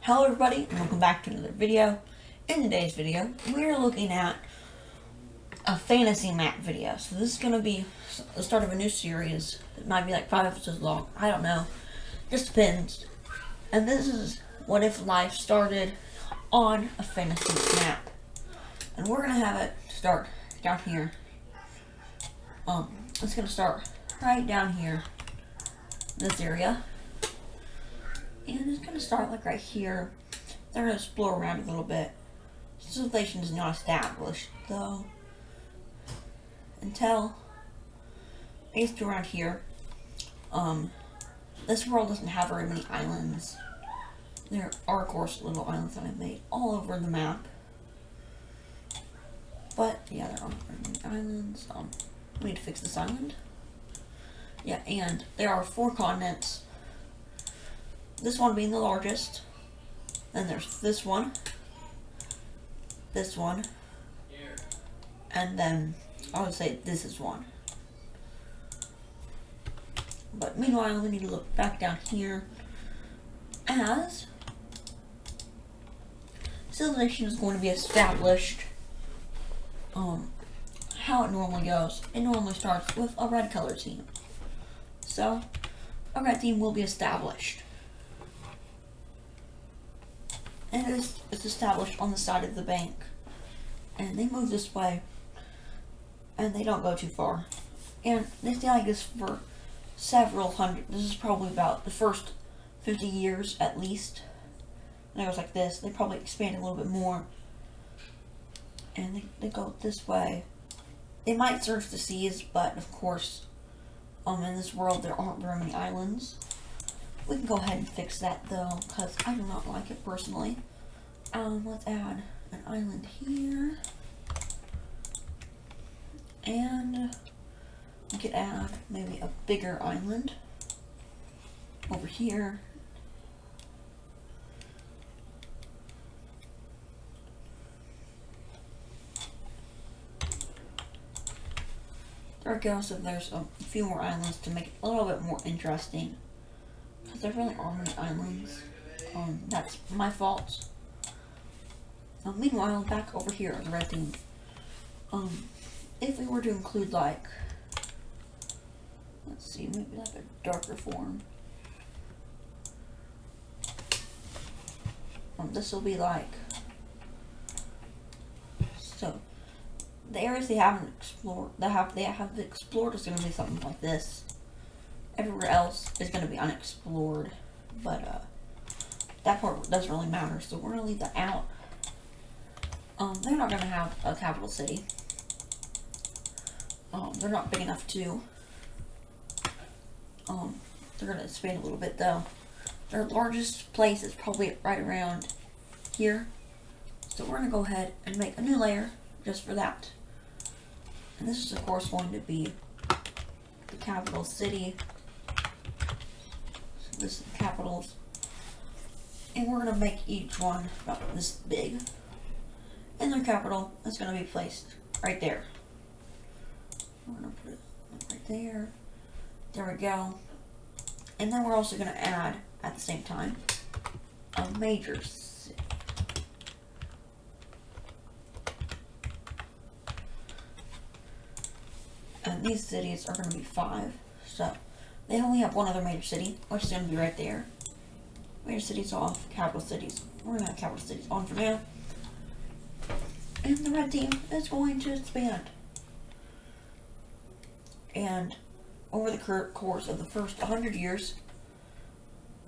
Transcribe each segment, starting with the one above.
Hello everybody, and welcome back to another video. In today's video, we're looking at a fantasy map video. So this is going to be the start of a new series. It might be like 5 episodes long, I don't know. Just depends. And this is what if life started on a fantasy map. And we're going to have it start down here. It's going to start right down here, this area. And it's going to start like right here. They're going to explore around a little bit. Civilization is not established though until I guess to around here. This world doesn't have very many islands. There are of course little islands that I've made all over the map. But yeah, there aren't very many islands. We need to fix this island. Yeah, and there are 4 continents. This one being the largest. Then there's this one, and then I would say this is one. But meanwhile, we need to look back down here as civilization is going to be established. How it normally goes, it normally starts with a red color team. So, a red team will be established. And it's established on the side of the bank. And they move this way. And they don't go too far. And they stay like this for several hundred. This is probably about the first 50 years at least. And it goes like this. They probably expand a little bit more. And they go this way. They might search the seas, but of course, in this world there aren't very many islands. We can go ahead and fix that though, because I do not like it personally. Let's add an island here. And we could add maybe a bigger island over here. There we go, so there's a few more islands to make it a little bit more interesting. Because there really aren't many islands. That's my fault. Meanwhile, back over here, the red team. If we were to include like, let's see, maybe like a darker form. This will be like, so the areas they haven't explored, they have explored is going to be something like this. Everywhere else is going to be unexplored, but that part doesn't really matter, so we're going to leave that out. They're not going to have a capital city. They're not big enough to. They're going to expand a little bit though. Their largest place is probably right around here, so we're going to go ahead and make a new layer just for that. And this is of course going to be the capital city. This is the capitals, and we're going to make each one about this big, and their capital is going to be placed right there. We're going to put it right there. There we go. And then we're also going to add at the same time a major city. And these cities are going to be 5, so they only have one other major city, which is going to be right there. Major cities off, capital cities. We're going to have capital cities on for now. And the red team is going to expand. And over the course of the first 100 years,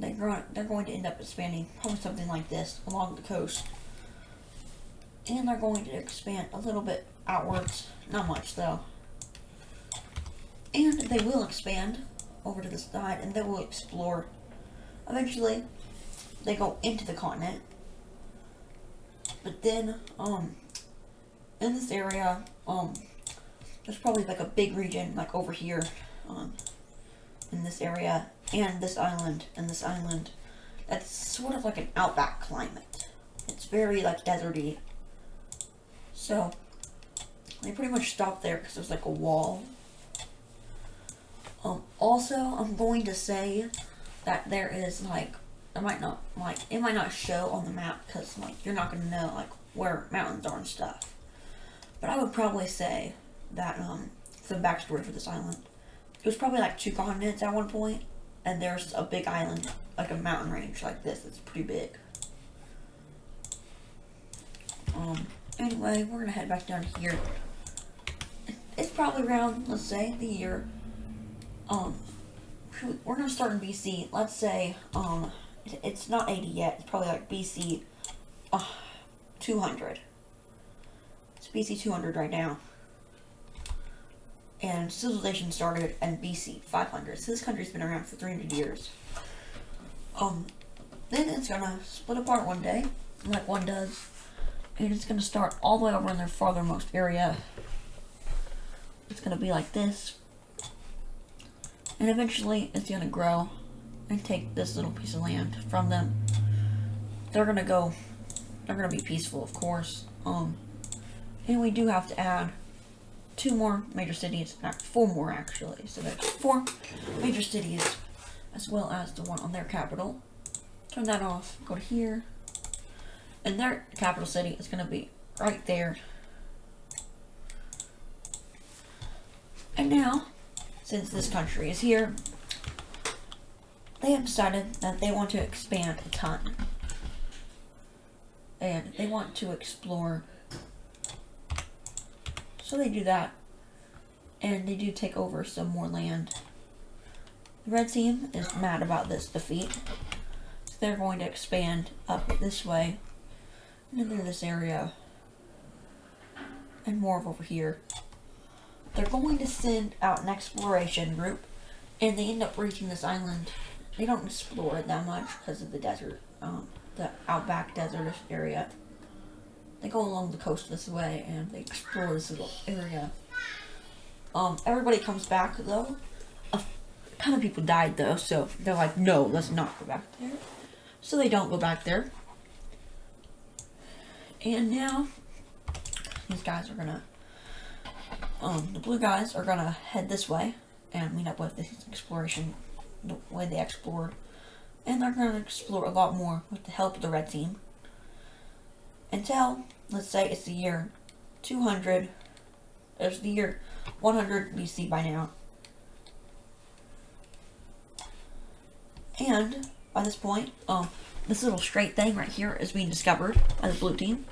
they're going to end up expanding probably something like this along the coast. And they're going to expand a little bit outwards. Not much though. And they will expand over to the side, and they will explore. Eventually, they go into the continent. But then, in this area, there's probably like a big region, like over here, in this area, and this island, that's sort of like an outback climate. It's very like deserty. So, they pretty much stop there because there's like a wall. Also, I'm going to say that there is like it might not show on the map because like you're not gonna know like where mountains are and stuff. But I would probably say that for the backstory for this island, it was probably like 2 continents at one point, and there's a big island, like a mountain range like this. It's pretty big. Anyway, we're gonna head back down here. It's probably around, let's say, the year. We're gonna start in BC. Let's say, it's not 80 yet. It's probably like BC, 200. It's BC 200 right now. And civilization started in BC 500. So this country's been around for 300 years. Then it's gonna split apart one day, like one does. And it's gonna start all the way over in their farthermost area. It's gonna be like this. And eventually it's gonna grow and take this little piece of land from them. They're gonna be peaceful, of course. And we do have to add 2 more major cities, 4 more actually. So there's 4 major cities, as well as the one on their capital. Turn that off, go to here. And their capital city is gonna be right there. And now, since this country is here, they have decided that they want to expand a ton. And they want to explore. So they do that. And they do take over some more land. The red team is mad about this defeat. So they're going to expand up this way. And into this area. And more over here. They're going to send out an exploration group. And they end up reaching this island. They don't explore it that much because of the desert. The outback desert area. They go along the coast this way and they explore this little area. Everybody comes back though. A ton of people died though, so they're like, no, let's not go back there. So they don't go back there. And now, these guys are gonna, the blue guys are gonna head this way and meet up with this exploration, the way they explored. And they're gonna explore a lot more with the help of the red team. Until, let's say it's the year 200, it's the year 100 BC by now. And, by this point, this little straight thing right here is being discovered by the blue team.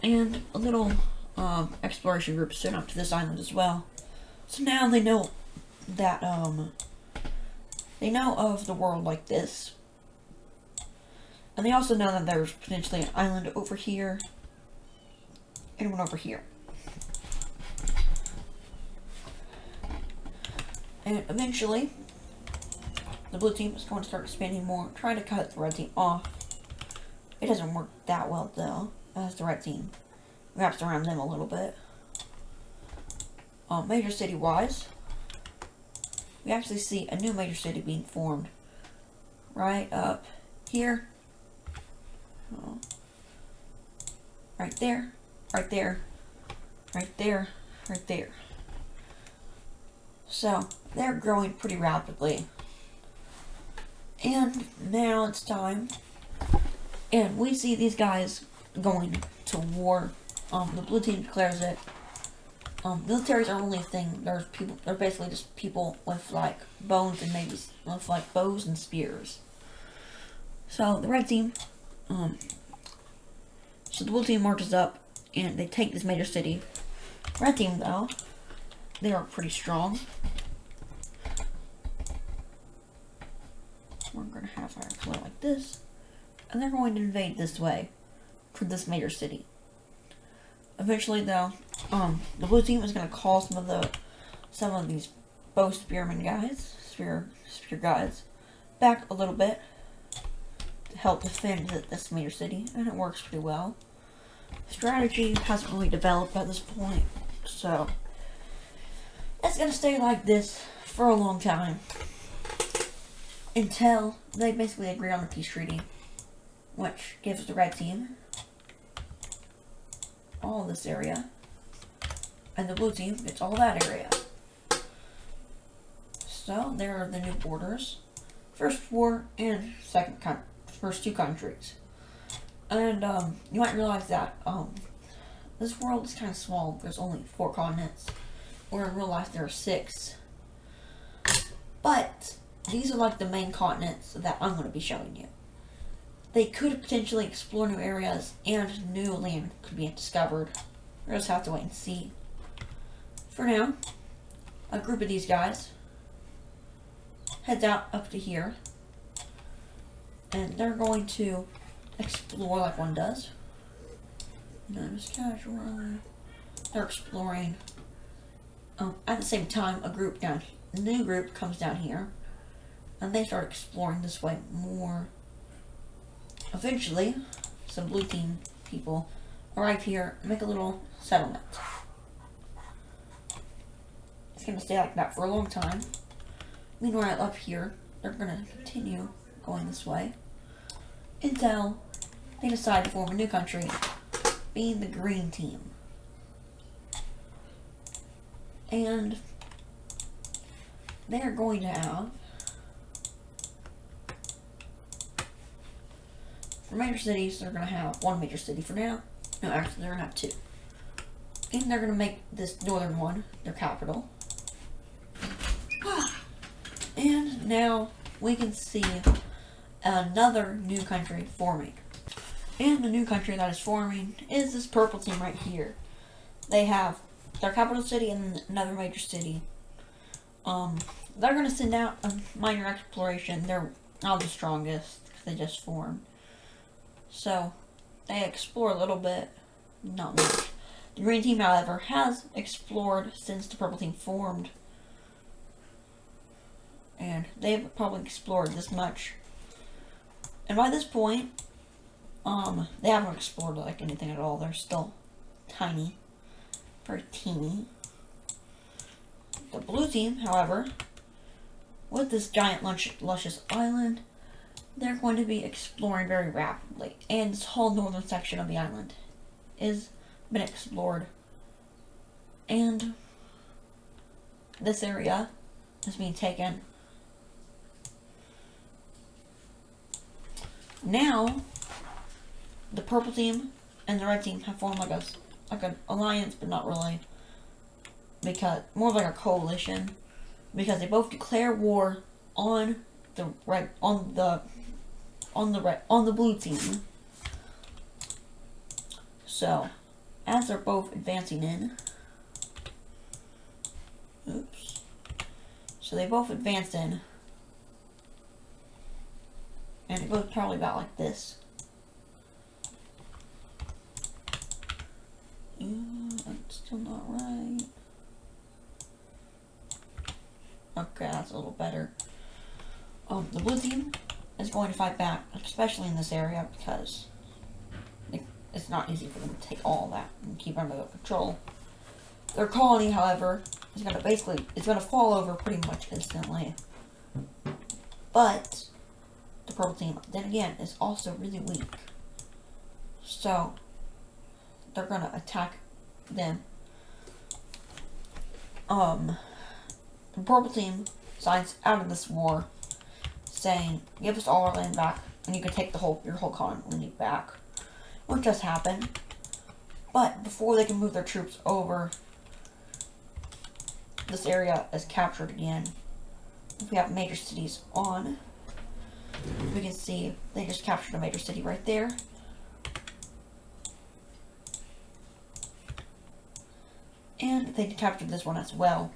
And a little, exploration group sent up to this island as well. So now they know that, they know of the world like this. And they also know that there's potentially an island over here. And one over here. And eventually, the blue team is going to start expanding more, trying to cut the red team off. It doesn't work that well though, as the red team wraps around them a little bit. Major city wise, we actually see a new major city being formed. Right up here. Right there, right there, right there, right there. So, they're growing pretty rapidly. And now it's time. And we see these guys going to war. The blue team declares it. Militaries are only a thing. They're basically just people with like bones and maybe with like bows and spears. So the red team, so the blue team marches up and they take this major city. Red team though, they are pretty strong. We're gonna have our flow like this, and they're going to invade this way for this major city. Eventually though, the blue team is gonna call some of these bow spearmen guys, spear guys, back a little bit to help defend this major city, and it works pretty well. Strategy hasn't really developed at this point, so it's gonna stay like this for a long time until they basically agree on the peace treaty, which gives the red team all this area, and the blue team gets all that area. So there are the new borders. first war and first two countries. And you might realize that this world is kind of small. There's only 4 continents, where in real life there are 6. But these are like the main continents that I'm going to be showing you. They could potentially explore new areas, and new land could be discovered. We'll just have to wait and see. For now, a group of these guys heads out up to here, and they're going to explore like one does. Just casual. They're exploring. At the same time, a new group comes down here, and they start exploring this way more. Eventually, some blue team people arrive here and make a little settlement. It's going to stay like that for a long time. Meanwhile, up here, they're going to continue going this way until they decide to form a new country, being the green team. And they are going to have, for major cities, they're going to have 1 major city for now. No, actually, they're going to have 2. And they're going to make this northern one their capital. And now we can see another new country forming. And the new country that is forming is this purple team right here. They have their capital city and another major city. They're going to send out a minor exploration. They're not the strongest because they just formed. So they explore a little bit, not much. The green team, however, has explored since the purple team formed. And they've probably explored this much. And by this point, they haven't explored like anything at all. They're still tiny, very teeny. The blue team, however, with this giant luscious island, they're going to be exploring very rapidly. And this whole northern section of the island has been explored. And this area is being taken. Now, the purple team and the red team have formed like an alliance, but not really, because more like a coalition, because they both declare war on the blue team. So, as they're both advancing in, so they both advance in. And it goes probably about like this. That's still not right. Okay, that's a little better. The blue team is going to fight back, especially in this area, because it's not easy for them to take all that and keep under their control. Their colony, however, is going to fall over pretty much instantly. But the purple team, then again, is also really weak. So, they're going to attack them. The purple team signs out of this war, saying, give us all our land back, and you can take your whole colony back. Which just happened. But before they can move their troops over, this area is captured again. If we have major cities on, we can see they just captured a major city right there. And they captured this one as well.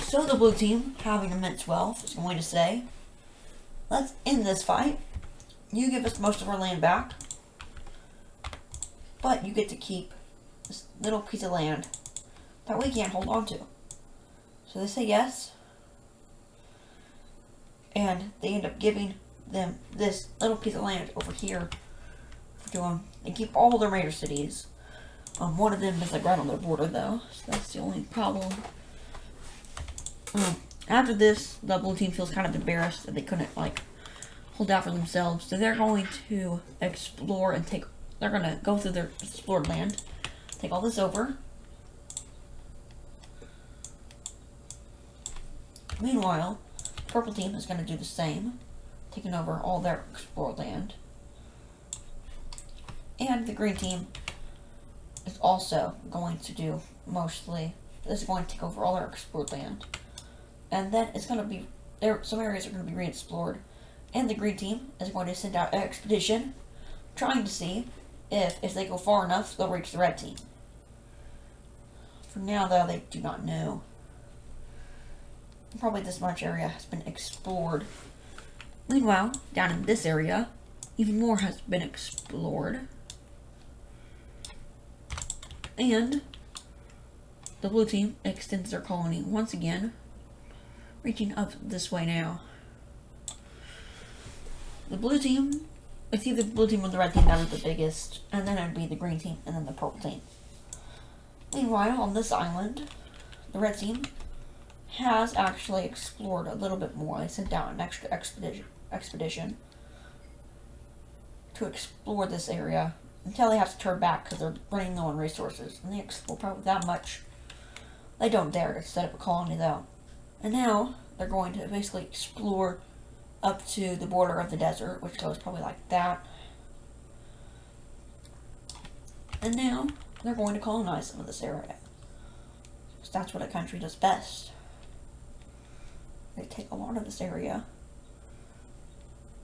So the blue team, having immense wealth, is going to say, let's end this fight. You give us most of our land back, but you get to keep this little piece of land that we can't hold on to. So they say yes. And they end up giving them this little piece of land over here to them. They keep all their major cities. One of them is like right on their border though, so that's the only problem. After this, the blue team feels kind of embarrassed that they couldn't like hold out for themselves, so they're going to explore and they're going to go through their explored land, take all this over. Meanwhile, purple team is going to do the same, taking over all their explored land. And the green team is also going to do is going to take over all their explored land. And then it's going to be, some areas are going to be re-explored. And the green team is going to send out an expedition, trying to see if they go far enough, they'll reach the red team. For now, though, they do not know. Probably this much area has been explored. Meanwhile, down in this area, even more has been explored. And the blue team extends their colony once again, reaching up this way now. The blue team, it's either the blue team or the red team that is the biggest, and then it would be the green team and then the purple team. Meanwhile, on this island, the red team has actually explored a little bit more. They sent out an extra expedition to explore this area until they have to turn back because they're running low on resources. And they explore probably that much. They don't dare to set up a colony though. And now they're going to basically explore up to the border of the desert, which goes probably like that. And now they're going to colonize some of this area. Because that's what a country does best. They take a lot of this area.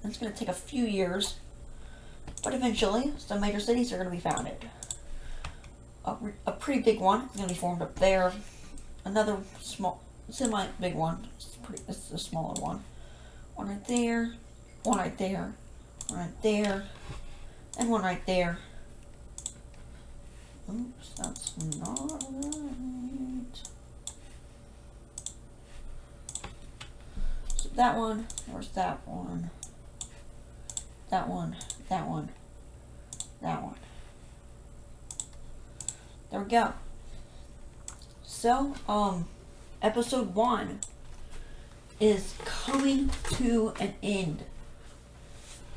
And it's going to take a few years. But eventually, some major cities are going to be founded. A pretty big one is going to be formed up there. Another small, semi-big one. It's a smaller one. One right there. One right there. One right there. And one right there. Oops, that's not right. So that one, where's that one? That one, that one, that one. There we go. So, episode 1 is coming to an end.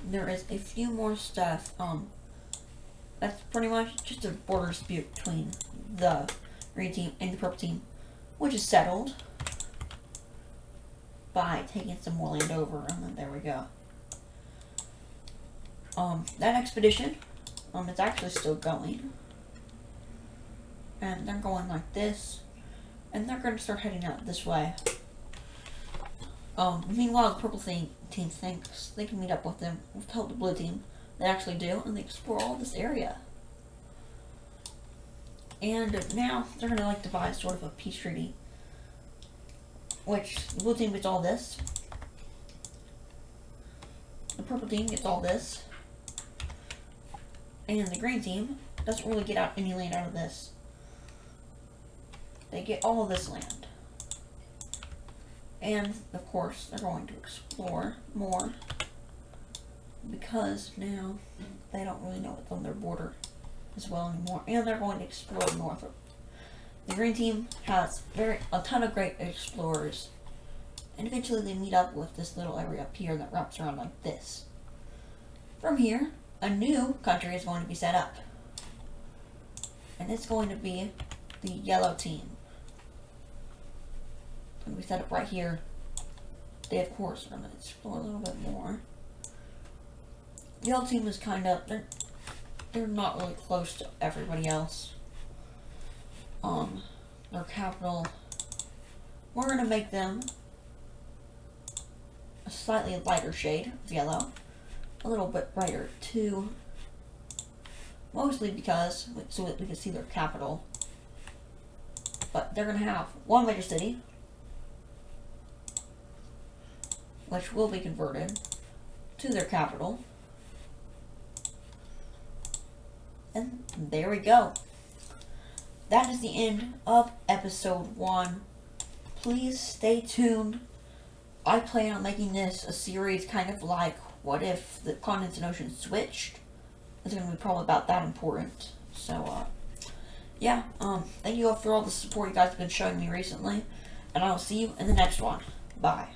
There is a few more stuff, that's pretty much just a border dispute between the green team and the purple team, which is settled by taking some more land over, and then there we go. That expedition, it's actually still going, and they're going like this, and they're going to start heading out this way. Meanwhile, the purple team thinks they can meet up with them, to help the blue team. They actually do, and they explore all this area. And now they're going to like devise sort of a peace treaty, which the blue team gets all this, the purple team gets all this, and the green team doesn't really get any land out of this. They get all of this land. And, of course, they're going to explore more, because now they don't really know what's on their border as well anymore, and they're going to explore north. The green team has a ton of great explorers, and eventually they meet up with this little area up here that wraps around like this. From here, a new country is going to be set up, and it's going to be the yellow team. It's going to be set up right here. They, of course, are going to explore a little bit more. The yellow team is kind of, they're not really close to everybody else. Their capital, we're going to make them a slightly lighter shade of yellow, a little bit brighter too, mostly because, so that we can see their capital. But they're going to have one major city, which will be converted to their capital. And there we go. That is the end of episode 1. Please stay tuned. I plan on making this a series kind of like, what if the continents and oceans switched? It's going to be probably about that important. So, yeah, thank you all for all the support you guys have been showing me recently. And I will see you in the next one. Bye.